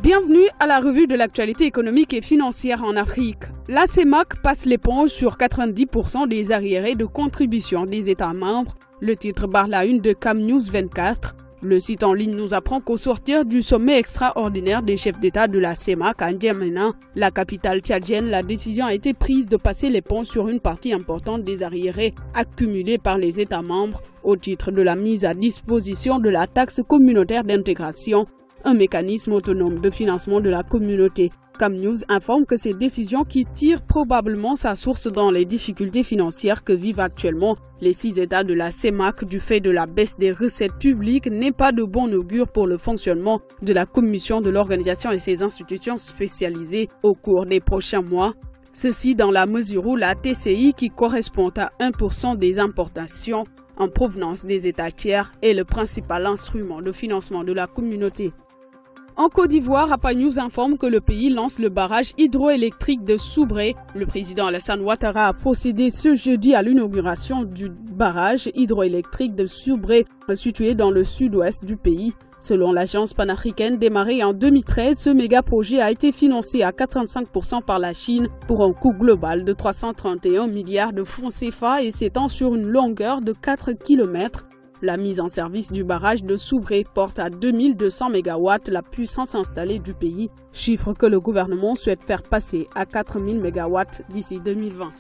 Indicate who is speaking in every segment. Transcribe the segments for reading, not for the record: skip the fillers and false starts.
Speaker 1: Bienvenue à la revue de l'actualité économique et financière en Afrique. La CEMAC passe l'éponge sur 90% des arriérés de contribution des États membres. Le titre barre la une de CamNews 24. Le site en ligne nous apprend qu'au sortir du sommet extraordinaire des chefs d'État de la CEMAC à N'Djamena, la capitale tchadienne, la décision a été prise de passer l'éponge sur une partie importante des arriérés accumulés par les États membres au titre de la mise à disposition de la taxe communautaire d'intégration, un mécanisme autonome de financement de la communauté. CamNews informe que cette décision, qui tire probablement sa source dans les difficultés financières que vivent actuellement les 6 États de la CEMAC du fait de la baisse des recettes publiques, n'est pas de bon augure pour le fonctionnement de la commission de l'organisation et ses institutions spécialisées au cours des prochains mois. Ceci dans la mesure où la TCI, qui correspond à 1% des importations en provenance des États tiers, est le principal instrument de financement de la communauté. En Côte d'Ivoire, APA News informe que le pays lance le barrage hydroélectrique de Soubré. Le président Alassane Ouattara a procédé ce jeudi à l'inauguration du barrage hydroélectrique de Soubré, situé dans le sud-ouest du pays. Selon l'agence panafricaine démarrée en 2013, ce méga-projet a été financé à 85% par la Chine pour un coût global de 331 milliards de francs CFA et s'étend sur une longueur de 4 km. La mise en service du barrage de Soubré porte à 2200 MW la puissance installée du pays, chiffre que le gouvernement souhaite faire passer à 4000 MW d'ici 2020.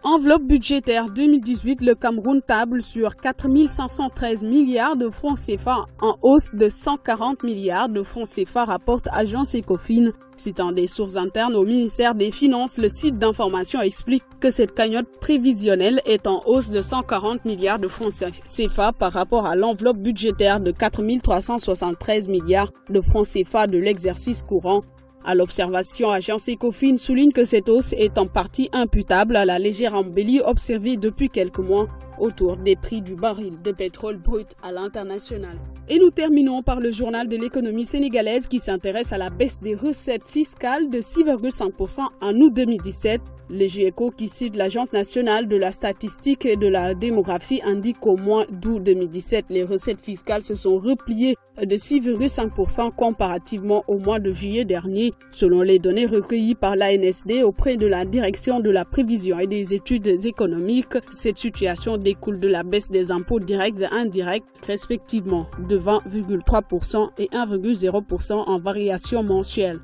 Speaker 1: Enveloppe budgétaire 2018, le Cameroun table sur 4513 milliards de francs CFA en hausse de 140 milliards de francs CFA, rapporte Agence Ecofin. Citant des sources internes au ministère des Finances, le site d'information explique que cette cagnotte prévisionnelle est en hausse de 140 milliards de francs CFA par rapport à l'enveloppe budgétaire de 4373 milliards de francs CFA de l'exercice courant. À l'observation, Agence Ecofin souligne que cette hausse est en partie imputable à la légère embellie observée depuis quelques mois autour des prix du baril de pétrole brut à l'international. Et nous terminons par le journal de l'économie sénégalaise qui s'intéresse à la baisse des recettes fiscales de 6,5% en août 2017. Le GIECO, qui cite l'Agence nationale de la statistique et de la démographie, indique qu'au mois d'août 2017, les recettes fiscales se sont repliées de 6,5% comparativement au mois de juillet dernier, selon les données recueillies par l'ANSD auprès de la Direction de la prévision et des études économiques. Cette situation découle de la baisse des impôts directs et indirects, respectivement de 20,3% et 1,0% en variation mensuelle.